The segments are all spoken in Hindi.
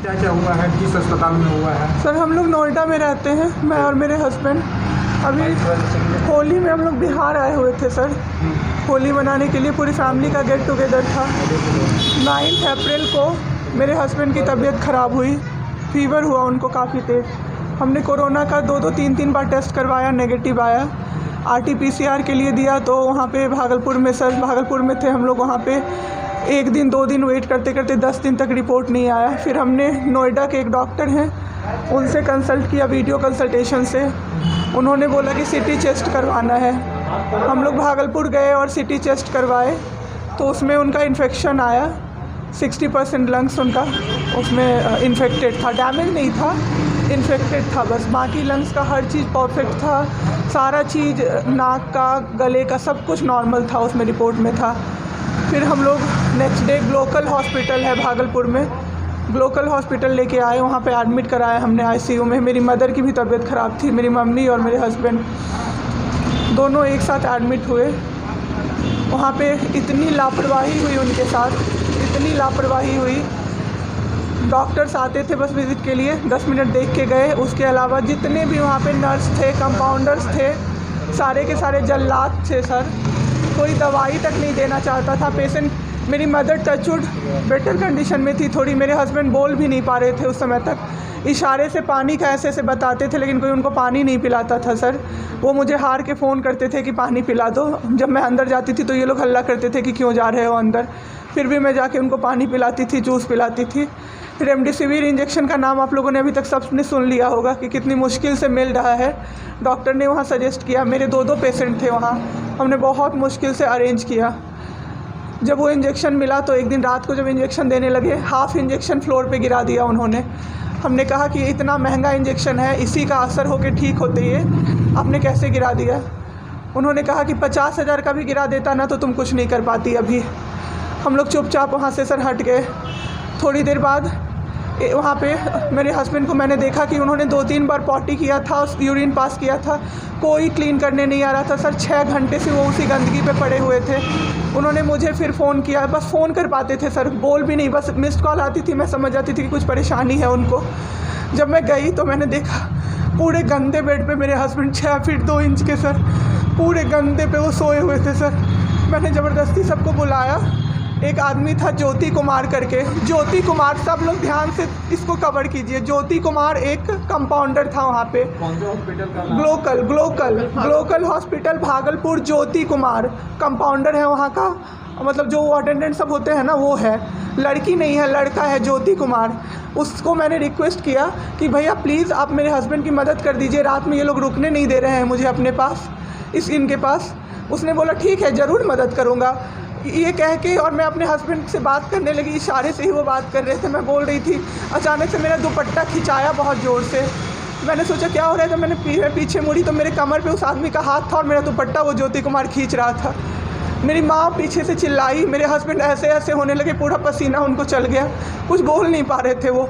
क्या क्या हुआ है, किस अस्पताल में हुआ है? सर हम लोग नोएडा में रहते हैं, मैं और मेरे हस्बैंड। अभी होली में हम लोग बिहार आए हुए थे सर, होली मनाने के लिए पूरी फैमिली का गेट टुगेदर था। 9 अप्रैल को मेरे हस्बैंड की तबीयत ख़राब हुई, फीवर हुआ उनको काफ़ी तेज़। हमने कोरोना का 2-2 3-3 बार टेस्ट करवाया, नेगेटिव आया। RT-PCR के लिए दिया तो वहाँ पे भागलपुर में, सर भागलपुर में थे हम लोग, वहाँ पे 1 दिन 2 दिन वेट करते करते 10 दिन तक रिपोर्ट नहीं आया। फिर हमने नोएडा के एक डॉक्टर हैं उनसे कंसल्ट किया, वीडियो कंसल्टेशन से। उन्होंने बोला कि CT चेस्ट करवाना है। हम लोग भागलपुर गए और CT चेस्ट करवाए तो उसमें उनका इन्फेक्शन आया। 60% लंग्स उनका उसमें इन्फेक्टेड था, डैमेज नहीं था, इन्फेक्टेड था बस। बाकी लंग्स का हर चीज़ परफेक्ट था, सारा चीज़ नाक का, गले का सब कुछ नॉर्मल था, उसमें रिपोर्ट में था। फिर हम लोग नेक्स्ट डे ग्लोकल हॉस्पिटल है भागलपुर में, ग्लोकल हॉस्पिटल लेके आए, वहाँ पे एडमिट कराया हमने ICU में। मेरी मदर की भी तबीयत ख़राब थी, मेरी मम्मी और मेरे हस्बैंड दोनों एक साथ एडमिट हुए। वहाँ पे इतनी लापरवाही हुई उनके साथ, इतनी लापरवाही हुई। डॉक्टर्स आते थे बस विज़िट के लिए, 10 मिनट देख के गए। उसके अलावा जितने भी वहाँ पे नर्स थे, कंपाउंडर्स थे, सारे के सारे जल्लाद थे सर। कोई दवाई तक नहीं देना चाहता था पेशेंट। मेरी मदर टचवुड बेटर कंडीशन में थी थोड़ी, मेरे हस्बैंड बोल भी नहीं पा रहे थे उस समय तक, इशारे से पानी का ऐसे ऐसे बताते थे, लेकिन कोई उनको पानी नहीं पिलाता था सर। वो मुझे हार के फ़ोन करते थे कि पानी पिला दो। जब मैं अंदर जाती थी तो ये लोग हल्ला करते थे कि क्यों जा रहे हो अंदर। फिर भी मैं जाके उनको पानी पिलाती थी, जूस पिलाती थी। रेमडेसिविर इंजेक्शन का नाम आप लोगों ने अभी तक सबने सुन लिया होगा कि कितनी मुश्किल से मिल रहा है। डॉक्टर ने वहाँ सजेस्ट किया, मेरे 2-2 पेशेंट थे वहाँ, हमने बहुत मुश्किल से अरेंज किया। जब वो इंजेक्शन मिला तो एक दिन रात को जब इंजेक्शन देने लगे, हाफ़ इंजेक्शन फ्लोर पे गिरा दिया उन्होंने। हमने कहा कि इतना महंगा इंजेक्शन है, इसी का असर होके ठीक होते ये आपने कैसे गिरा दिया। उन्होंने कहा कि 50,000 का भी गिरा देता ना तो तुम कुछ नहीं कर पाती अभी। हम लोग चुपचाप वहाँ से सर हट गए। थोड़ी देर बाद वहाँ पे मेरे हस्बैंड को मैंने देखा कि उन्होंने 2-3 बार पॉटी किया था, यूरिन पास किया था, कोई क्लीन करने नहीं आ रहा था सर। 6 घंटे से वो उसी गंदगी पे पड़े हुए थे। उन्होंने मुझे फिर फ़ोन किया, बस फ़ोन कर पाते थे सर, बोल भी नहीं, बस मिस्ड कॉल आती थी, मैं समझ जाती थी कि कुछ परेशानी है उनको। जब मैं गई तो मैंने देखा पूरे गंदे बेड पे मेरे हस्बैंड 6 फीट 2 इंच के सर, पूरे गंदे पे वो सोए हुए थे सर। मैंने ज़बरदस्ती सबको बुलाया। एक आदमी था ज्योति कुमार करके, ज्योति कुमार, सब लोग ध्यान से इसको कवर कीजिए। ज्योति कुमार एक कंपाउंडर था वहाँ पे, Glocal hospital Bhagalpur. Jyoti Kumar compounder है वहाँ का, मतलब जो अटेंडेंट सब होते हैं ना वो है, लड़की नहीं है, लड़का है ज्योति कुमार। उसको मैंने रिक्वेस्ट किया कि भैया प्लीज़ आप मेरे हस्बैंड की मदद कर दीजिए, रात में ये लोग रुकने नहीं दे रहे हैं मुझे अपने पास, इनके पास। उसने बोला ठीक है ज़रूर मदद करूँगा, ये कह के, और मैं अपने हस्बैंड से बात करने लगी, इशारे से ही वो बात कर रहे थे, मैं बोल रही थी। अचानक से मेरा दुपट्टा खिंचाया बहुत ज़ोर से। मैंने सोचा क्या हो रहा है, तो मैंने पीछे मुड़ी तो मेरे कमर पे उस आदमी का हाथ था और मेरा दुपट्टा वो ज्योति कुमार खींच रहा था। मेरी माँ पीछे से चिल्लाई, मेरे हस्बैंड ऐसे ऐसे होने लगे, पूरा पसीना उनको चल गया, कुछ बोल नहीं पा रहे थे वो।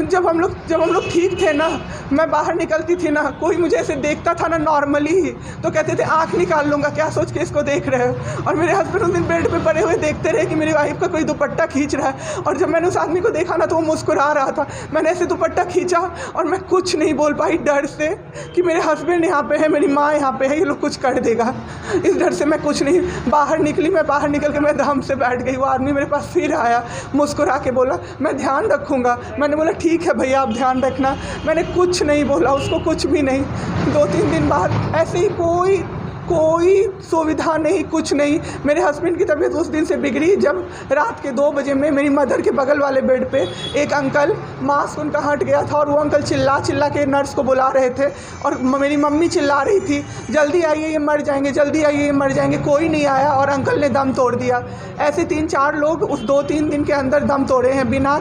जब हम लोग ठीक थे ना, मैं बाहर निकलती थी ना, कोई मुझे ऐसे देखता था ना नॉर्मली ही तो कहते थे आँख निकाल लूँगा, क्या सोच के इसको देख रहे हो। और मेरे हस्बैंड उस दिन बेड पे पड़े हुए देखते रहे कि मेरी वाइफ का कोई दुपट्टा खींच रहा है। और जब मैंने उस आदमी को देखा ना तो वो मुस्कुरा रहा था। मैंने ऐसे दुपट्टा खींचा और मैं कुछ नहीं बोल पाई, डर से कि मेरे हस्बैंड यहाँ पे है, मेरी माँ यहाँ पे है, ये लोग कुछ कर देगा, इस डर से मैं कुछ नहीं बाहर निकली। मैं बाहर निकल के मैं दम से बैठ गई। वो आदमी मेरे पास फिर आया, मुस्कुरा के बोला मैं ध्यान रखूँगा। मैंने बोला ठीक है भैया आप ध्यान रखना। मैंने कुछ नहीं बोला उसको, कुछ भी नहीं। 2-3 दिन बाद ऐसे ही कोई सुविधा नहीं, कुछ नहीं। मेरे हस्बैंड की तबीयत उस दिन से बिगड़ी जब रात के 2 बजे में मेरी मदर के बगल वाले बेड पे एक अंकल, मास्क उनका हट गया था और वो अंकल चिल्ला के नर्स को बुला रहे थे और मेरी मम्मी चिल्ला रही थी जल्दी आइए ये मर जाएंगे, जल्दी आइए ये मर जाएंगे। कोई नहीं आया और अंकल ने दम तोड़ दिया। ऐसे 3-4 लोग उस 2-3 दिन के अंदर दम तोड़े हैं, बिना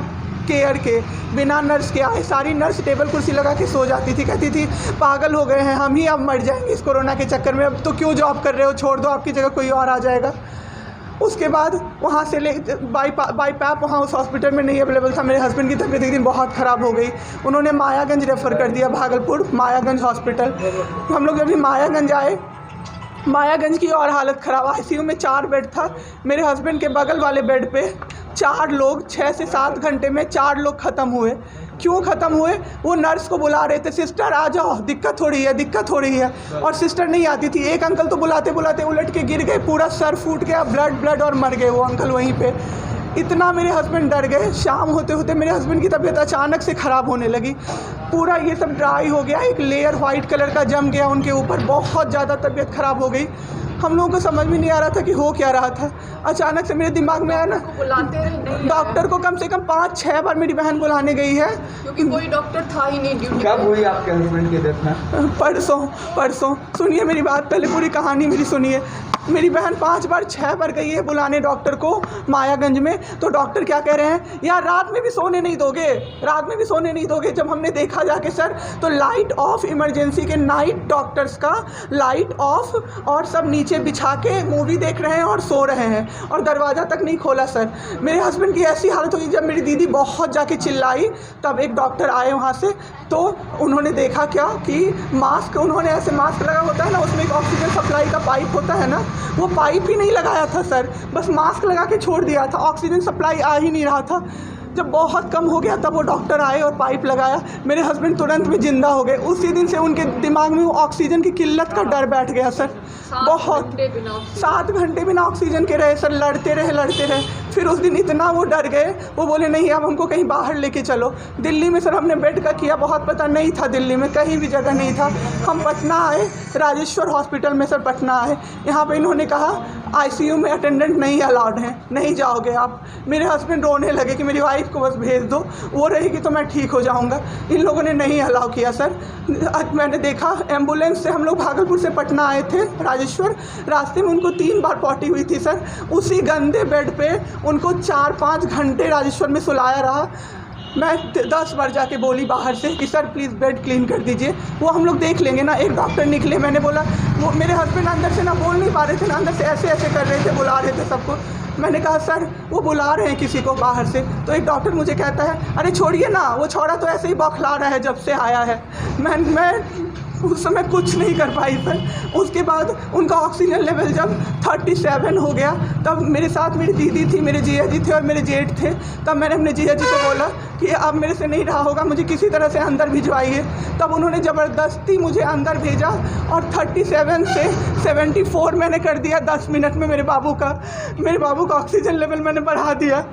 केयर के, बिना नर्स के आए। सारी नर्स टेबल कुर्सी लगा के सो जाती थी, कहती थी पागल हो गए हैं हम ही, अब मर जाएंगे इस कोरोना के चक्कर में, अब तो क्यों जॉब कर रहे हो, छोड़ दो, आपकी जगह कोई और आ जाएगा। उसके बाद वहाँ से बाई पैप वहाँ उस हॉस्पिटल में नहीं अवेलेबल था। मेरे हस्बैंड की तबीयत एक दिन बहुत ख़राब हो गई, उन्होंने मायागंज रेफ़र कर दिया, भागलपुर मायागंज हॉस्पिटल। हम लोग जब भी मायागंज आए, मायागंज की और हालत ख़राब, ICU में 4 बेड था। मेरे हस्बैंड के बगल वाले बेड पे 4 लोग 6 से 7 घंटे में 4 लोग ख़त्म हुए। क्यों ख़त्म हुए? वो नर्स को बुला रहे थे, सिस्टर आ जाओ, दिक्कत हो रही है, दिक्कत हो रही है, और सिस्टर नहीं आती थी। एक अंकल तो बुलाते बुलाते उलट के गिर गए, पूरा सर फूट गया, ब्लड और मर गए वो अंकल वहीं पे। इतना मेरे हस्बैंड डर गए। शाम होते होते मेरे हस्बैंड की तबीयत अचानक से ख़राब होने लगी, पूरा ये सब ड्राई हो गया, एक लेयर वाइट कलर का जम गया उनके ऊपर, बहुत ज़्यादा तबीयत ख़राब हो गई। हम लोगों को समझ में नहीं आ रहा था कि हो क्या रहा था। अचानक से मेरे दिमाग में आया ना, डॉक्टर को कम से कम 5-6 बार मेरी बहन बुलाने गई है, क्योंकि कोई डॉक्टर था ही नहीं ड्यूटी। कब हुई आपके हस्बैंड की डेथ में? परसों। सुनिए मेरी बात, पहले पूरी कहानी मेरी सुनिए। मेरी बहन 5 बार 6 बार गई है बुलाने डॉक्टर को मायागंज में, तो डॉक्टर क्या कह रहे हैं, यार रात में भी सोने नहीं दोगे, रात में भी सोने नहीं दोगे। जब हमने देखा जाके सर, तो लाइट ऑफ, इमरजेंसी के नाइट डॉक्टर्स का लाइट ऑफ, और सब नीचे बिछा के मूवी देख रहे हैं और सो रहे हैं, और दरवाज़ा तक नहीं खोला सर। मेरे हस्बैंड की ऐसी हालत हुई, जब मेरी दीदी बहुत जाके चिल्लाई, तब एक डॉक्टर आए वहाँ से, तो उन्होंने देखा क्या कि मास्क, उन्होंने ऐसे मास्क लगा होता है ना, उसमें एक ऑक्सीजन सप्लाई का पाइप होता है ना, वो पाइप ही नहीं लगाया था सर, बस मास्क लगा के छोड़ दिया था, ऑक्सीजन सप्लाई आ ही नहीं रहा था। जब बहुत कम हो गया तब वो डॉक्टर आए और पाइप लगाया, मेरे हस्बैंड तुरंत में ज़िंदा हो गए। उसी दिन से उनके दिमाग में वो ऑक्सीजन की किल्लत का डर बैठ गया सर। बहुत 7 घंटे बिना ऑक्सीजन के रहे सर, लड़ते रहे। फिर उस दिन इतना वो डर गए, वो बोले नहीं अब हमको कहीं बाहर लेके चलो। दिल्ली में सर हमने बेड का किया, बहुत पता नहीं था, दिल्ली में कहीं भी जगह नहीं था। हम पटना आए, राजेश्वर हॉस्पिटल में सर पटना आए। यहाँ पे इन्होंने कहा ICU में अटेंडेंट नहीं अलाउड हैं, नहीं जाओगे आप। मेरे हस्बैंड रोने लगे कि मेरी वाइफ को बस भेज दो, वो रहेगी तो मैं ठीक हो जाऊँगा। इन लोगों ने नहीं अलाउ किया सर। मैंने देखा एम्बुलेंस से हम लोग भागलपुर से पटना आए थे राजेश्वर, रास्ते में उनको 3 बार पॉटी हुई थी सर। उसी गंदे बेड पे उनको 4-5 घंटे राजेश्वर में सुलाया रहा। मैं 10 बार जाके बोली बाहर से कि सर प्लीज़ बेड क्लीन कर दीजिए, वो हम लोग देख लेंगे ना। एक डॉक्टर निकले, मैंने बोला, वो मेरे हस्बैंड अंदर से ना बोल नहीं पा रहे थे ना, अंदर से ऐसे कर रहे थे, बुला रहे थे सबको। मैंने कहा सर वो बुला रहे हैं किसी को बाहर से, तो एक डॉक्टर मुझे कहता है अरे छोड़िए ना, वो छोड़ा तो ऐसे ही बौखला रहा है जब से आया है। मैं उस समय कुछ नहीं कर पाई सर। उसके बाद उनका ऑक्सीजन लेवल जब 37 हो गया, तब मेरे साथ मेरी दीदी थी, मेरे जीजा जी थे और मेरे जेठ थे। तब मैंने अपने जीजा जी को बोला कि अब मेरे से नहीं रहा होगा, मुझे किसी तरह से अंदर भिजवाइए। तब उन्होंने ज़बरदस्ती मुझे अंदर भेजा और 37 से 74 मैंने कर दिया 10 मिनट में। मेरे बाबू का ऑक्सीजन लेवल मैंने बढ़ा दिया।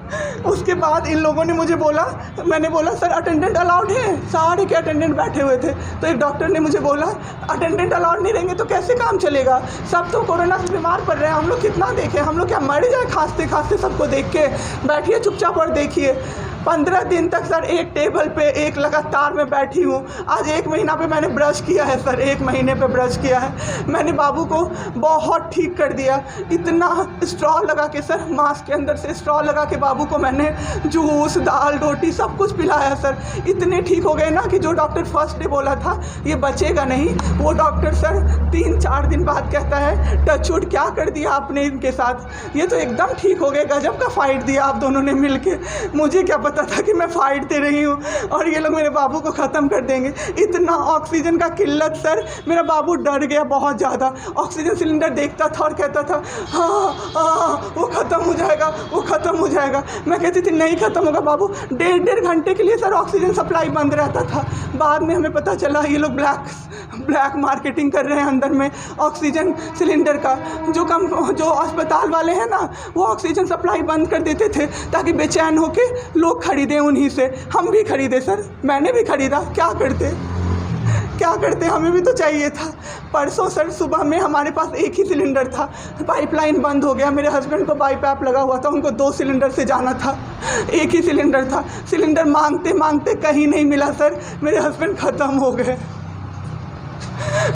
उसके बाद इन लोगों ने मुझे बोला, मैंने बोला सर अटेंडेंट अलाउड है, सारे के अटेंडेंट बैठे हुए थे। तो एक डॉक्टर ने मुझे बोला अटेंडेंट अलाउड नहीं रहेंगे तो कैसे काम चलेगा, सब तो कोरोना से बीमार पड़ रहे हैं, हम लोग कितना देखें, हम लोग क्या मर जाए खांसते सबको देख के। बैठिए चुपचाप और देखिए। 15 दिन तक सर एक टेबल पे एक लगातार मैं बैठी हूँ। आज 1 महीना पे मैंने ब्रश किया है सर, 1 महीने पे ब्रश किया है मैंने। बाबू को बहुत ठीक कर दिया, इतना स्ट्रॉ लगा के सर, मास्क के अंदर से स्ट्रॉ लगा के बाबू को मैंने जूस, दाल, रोटी सब कुछ पिलाया सर। इतने ठीक हो गए ना कि जो डॉक्टर फर्स्ट डे बोला था ये बचेगा नहीं, वो डॉक्टर सर 3-4 दिन बाद कहता है टचवुड क्या कर दिया आपने इनके साथ, ये तो एकदम ठीक हो गए, गजब का फाइट दिया आप दोनों ने मिल के। मुझे क्या पता था कि मैं फाइट दे रही हूँ और ये लोग मेरे बाबू को ख़त्म कर देंगे। इतना ऑक्सीजन का किल्लत सर, मेरा बाबू डर गया बहुत ज़्यादा। ऑक्सीजन सिलेंडर देखता था और कहता था हाँ वो ख़त्म हो जाएगा, वो ख़त्म हो जाएगा। मैं कहती थी नहीं ख़त्म होगा बाबू। 1.5 घंटे के लिए सर ऑक्सीजन सप्लाई बंद रहता था। बाद में हमें पता चला ये लोग ब्लैक मार्केटिंग कर रहे हैं अंदर में ऑक्सीजन सिलेंडर का। जो अस्पताल वाले हैं ना, वो ऑक्सीजन सप्लाई बंद कर देते थे ताकि बेचैन होके लोग खरीदें उन्हीं से। हम भी खरीदे सर, मैंने भी खरीदा, क्या करते हमें भी तो चाहिए था। परसों सर सुबह में हमारे पास एक ही सिलेंडर था, पाइपलाइन बंद हो गया। मेरे हस्बैंड को बाईपैप लगा हुआ था, उनको 2 सिलेंडर से जाना था, एक ही सिलेंडर था। सिलेंडर मांगते कहीं नहीं मिला सर, मेरे हस्बैंड ख़त्म हो गए।